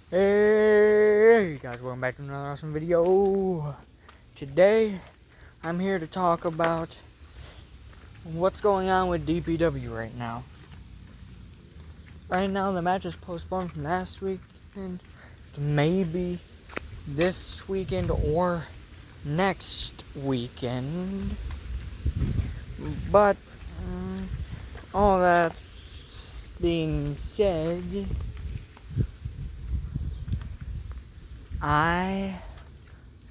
Hey guys, welcome back to another awesome video. Today, I'm here to talk about what's going on with DPW right now. Right now, the match is postponed from last weekend to maybe this weekend or next weekend. But, all that being said, I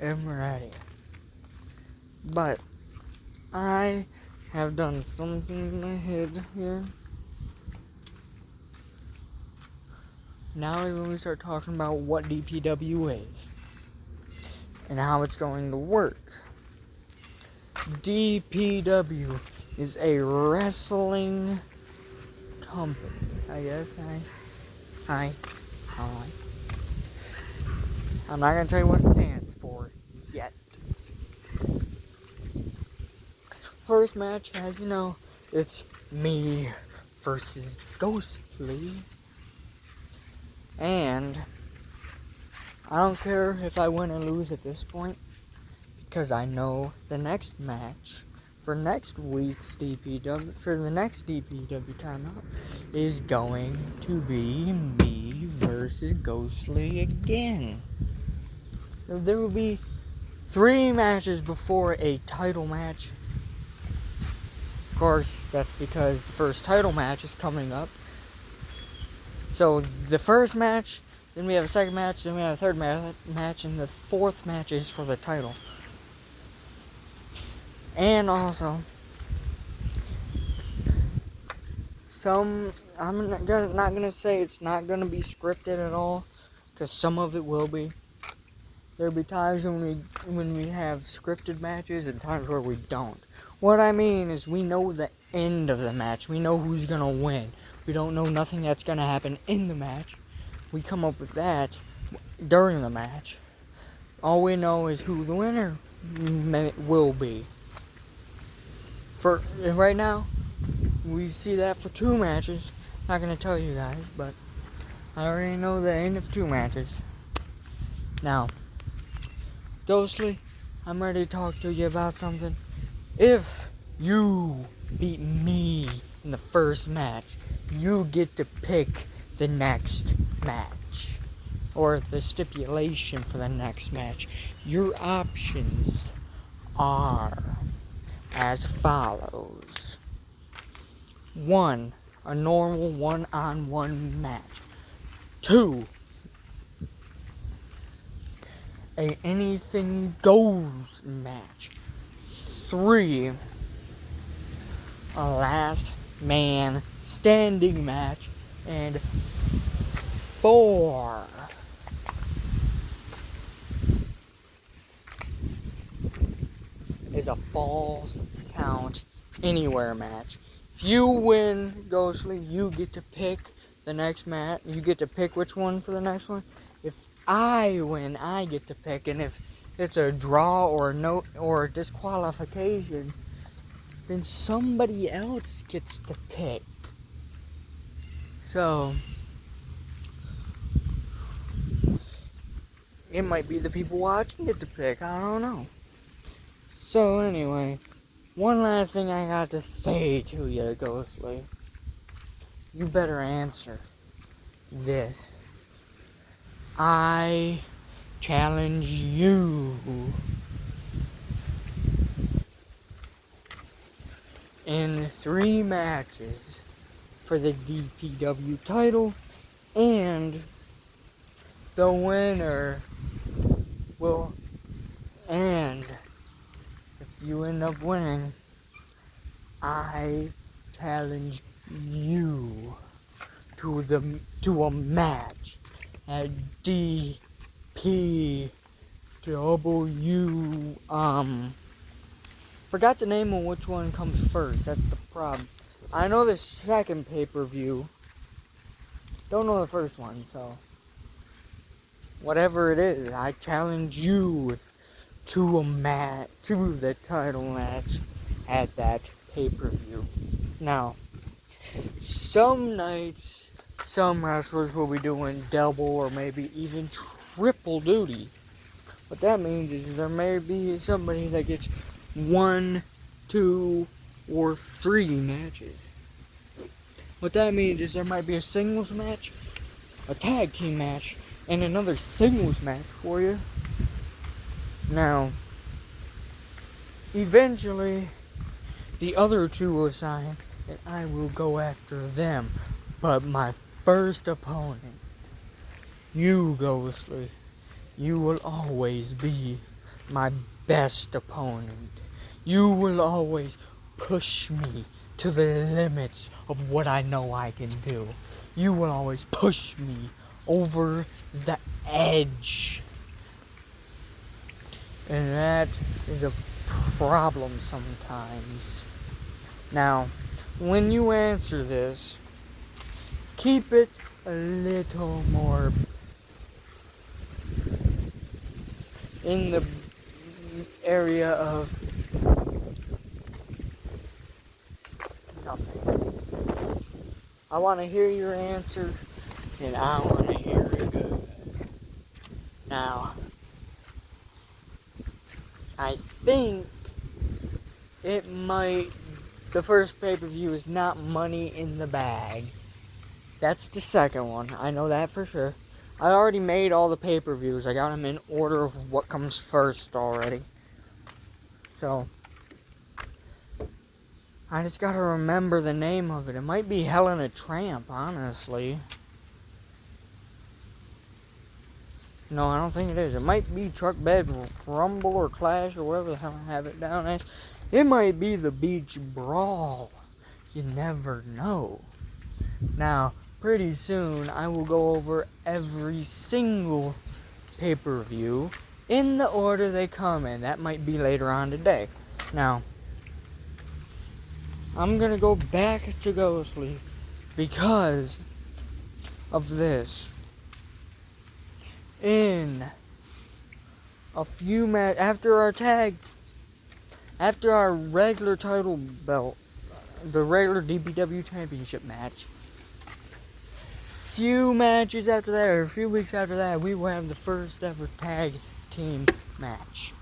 am ready. But I have done something in my head here. Now we're going to start talking about what DPW is and how it's going to work. DPW is a wrestling company, I guess. Hi. I'm not going to tell you what it stands for yet. First match, as you know, it's me versus Ghostly. And I don't care if I win or lose at this point, because I know the next match for next week's DPW, for the next DPW Timeout, is going to be me versus Ghostly again. There will be 3 matches before a title match. Of course, that's because the first title match is coming up. So the first match, then we have a second match, then we have a third match, and the fourth match is for the title. And also, I'm not gonna say it's not gonna be scripted at all, because some of it will be. There'll be times when we have scripted matches and times where we don't. What I mean is we know the end of the match. We know who's gonna win. We don't know nothing that's gonna happen in the match. We come up with that during the match. All we know is who the winner will be. For right now, we see that for 2 matches. Not gonna tell you guys, but I already know the end of 2 matches. Now, Ghostly, I'm ready to talk to you about something. If you beat me in the first match, you get to pick the next match, or the stipulation for the next match. Your options are as follows. 1, a normal one-on-one match. 2, a anything goes match. 3, a last man standing match. And 4, is a falls count anywhere match. If you win, Ghostly, you get to pick the next match. You get to pick which one for the next one. If I win, I get to pick, and if it's a draw or a disqualification, then somebody else gets to pick. So it might be the people watching get to pick. I don't know. So anyway, one last thing I got to say to you, Ghostly. You better answer this. I challenge you in 3 matches for the DPW title, and the winner will, and if you end up winning, I challenge you to a match at DPW. Forgot the name of which one comes first. That's the problem. I know the second pay-per-view. Don't know the first one, so whatever it is, I challenge you to the title match at that pay-per-view. Now, some nights some wrestlers will be doing double or maybe even triple duty. What that means is there may be somebody that gets 1, 2, or 3 matches. What that means is there might be a singles match, a tag team match, and another singles match for you. Now, eventually, the other 2 will sign, and I will go after them. But my first opponent, you, Ghostly, you will always be my best opponent. You will always push me to the limits of what I know I can do. You will always push me over the edge. And that is a problem sometimes. Now, when you answer this, keep it a little more in the area of nothing. I want to hear your answer, and I want to hear it good. Now, I think the first pay-per-view is not Money in the Bag. That's the second one. I know that for sure. I already made all the pay-per-views. I got them in order of what comes first already. So, I just gotta remember the name of it. It might be Hell in a Tramp, honestly. No, I don't think it is. It might be Truck Bed Rumble or Clash or whatever the hell I have it down as. It might be the Beach Brawl. You never know. Now, pretty soon, I will go over every single pay-per-view in the order they come in. That might be later on today. Now, I'm going to go back to Ghostly because of this. In a few matches, after our regular title belt, the regular DPW Championship match, few matches after that, or a few weeks after that, we will have the first ever tag team match.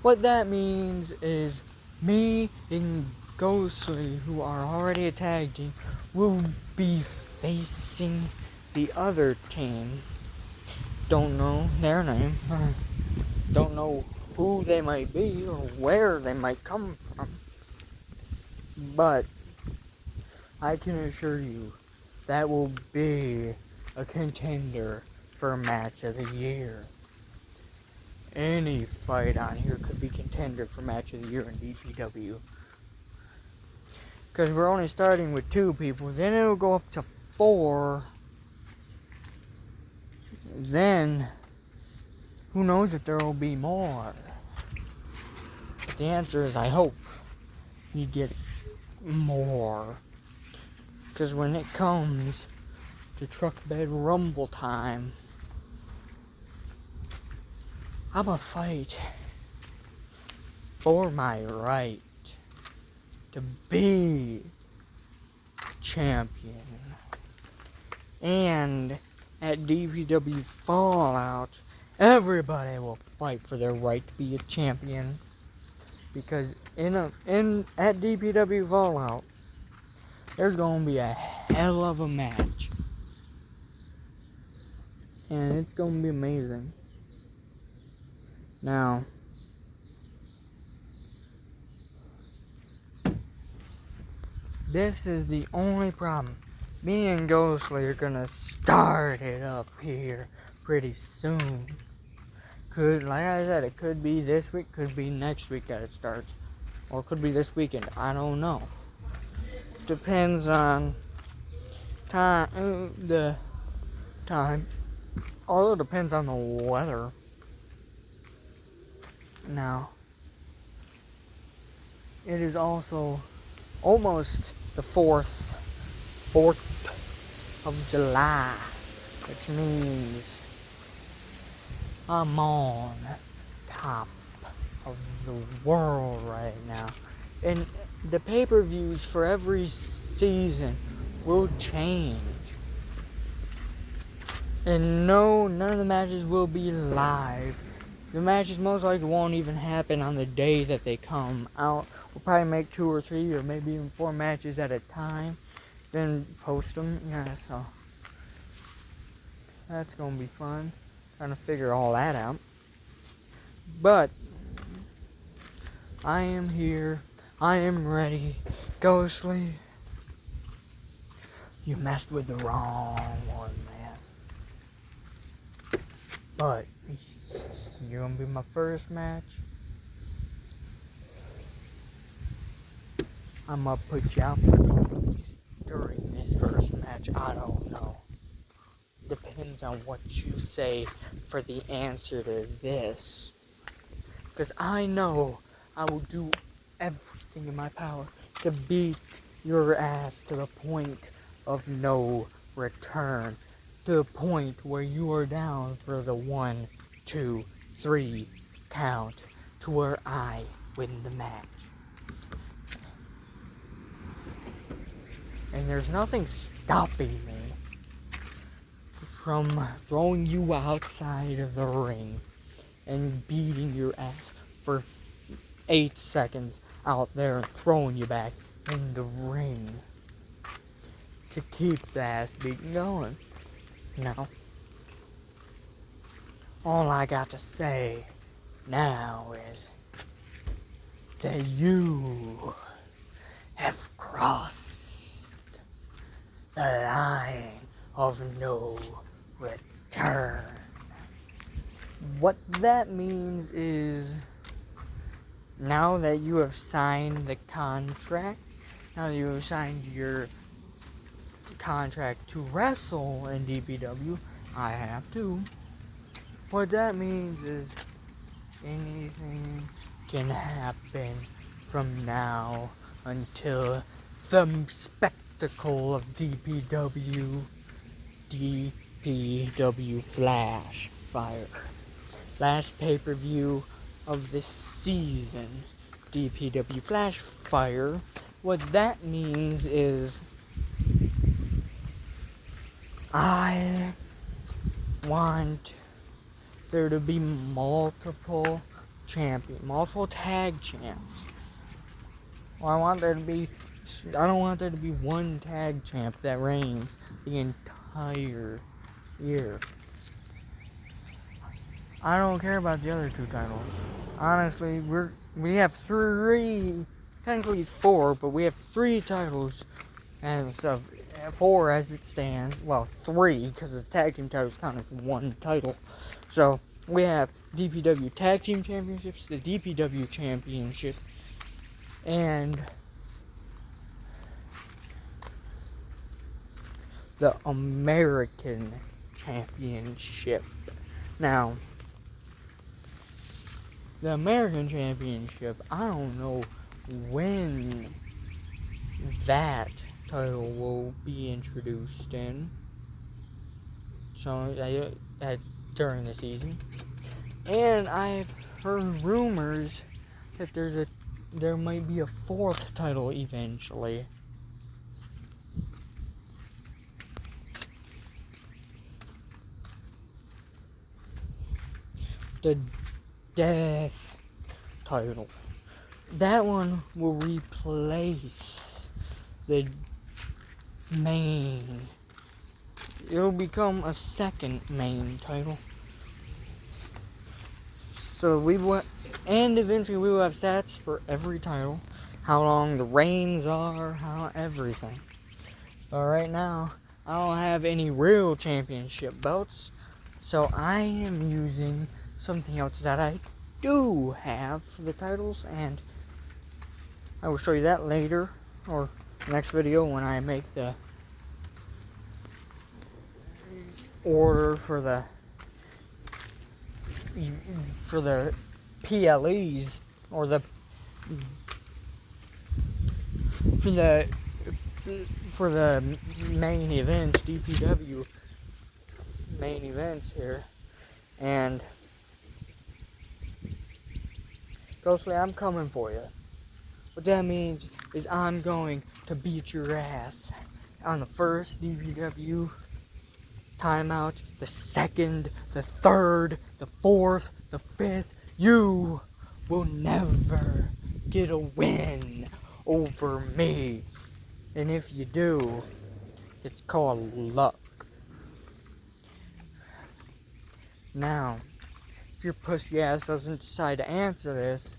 What that means is me and Ghostly, who are already a tag team, will be facing the other team. Don't know their name. Don't know who they might be or where they might come from. But I can assure you that will be a contender for match of the year. Any fight on here could be contender for match of the year in DPW. Because we're only starting with 2 people. Then it'll go up to 4. Then, who knows if there will be more. But the answer is I hope you get more. Because when it comes to Truck Bed Rumble time, I'm gonna fight for my right to be champion. And at DPW Fallout, everybody will fight for their right to be a champion. Because at DPW Fallout, there's gonna be a hell of a match. And it's gonna be amazing. Now, this is the only problem. Me and Ghostly are gonna start it up here pretty soon. Like I said, it could be this week, could be next week that it starts. Or it could be this weekend, I don't know. Depends on the time. Also depends on the weather. Now, it is also almost the 4th of July, which means I'm on top of the world right now. And the pay-per-views for every season will change. And no, none of the matches will be live. The matches most likely won't even happen on the day that they come out. We'll probably make 2 or 3 or maybe even 4 matches at a time, then post them. Yeah, so that's gonna be fun, trying to figure all that out. But I am here. I am ready. Ghostly, you messed with the wrong one, man. But you're gonna be my first match. I'm gonna put you out for police during this first match. I don't know. Depends on what you say for the answer to this. Because I know I will do everything in my power to beat your ass to the point of no return. To the point where you are down for the 1, 2, 3 count. To where I win the match. And there's nothing stopping me from throwing you outside of the ring and beating your ass for 8 seconds out there and throwing you back in the ring to keep the ass beating going. Now, all I got to say now is that you have crossed the line of no return. What that means is, now that you have signed the contract, now that you have signed your contract to wrestle in DPW, I have to. What that means is anything can happen from now until the spectacle of DPW Flash Fire. Last pay-per-view of this season, DPW Flash Fire. What that means is I want there to be multiple tag champs. Well, I don't want there to be one tag champ that reigns the entire year. I don't care about the other 2 titles. Honestly, we have 3, technically 4, but we have 3 titles as of 4 as it stands. Well, 3 because the tag team titles count as 1 title. So we have DPW Tag Team Championships, the DPW Championship, and the American Championship. Now, the American Championship, I don't know when that title will be introduced in. So, during the season. And I've heard rumors that there might be a 4th title eventually. The Death title. That one will replace the main. It'll become a second main title. So and eventually we will have stats for every title, how long the reigns are, how everything. But right now, I don't have any real championship belts, so I am using something else that I do have for the titles, and I will show you that later, or next video when I make the order for the PLEs, or for the main events, DPW main events here. And Ghostly, I'm coming for you. What that means is I'm going to beat your ass on the first DPW timeout, the second, the third, the fourth, the fifth, you will never get a win over me. And if you do, it's called luck. Now, if your pussy ass doesn't decide to answer this,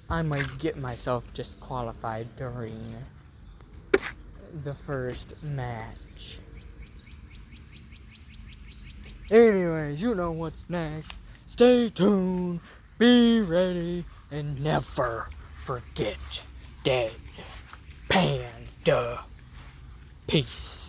I might get myself disqualified during the first match. Anyways, you know what's next. Stay tuned, be ready, and never forget Dead Panda. Peace.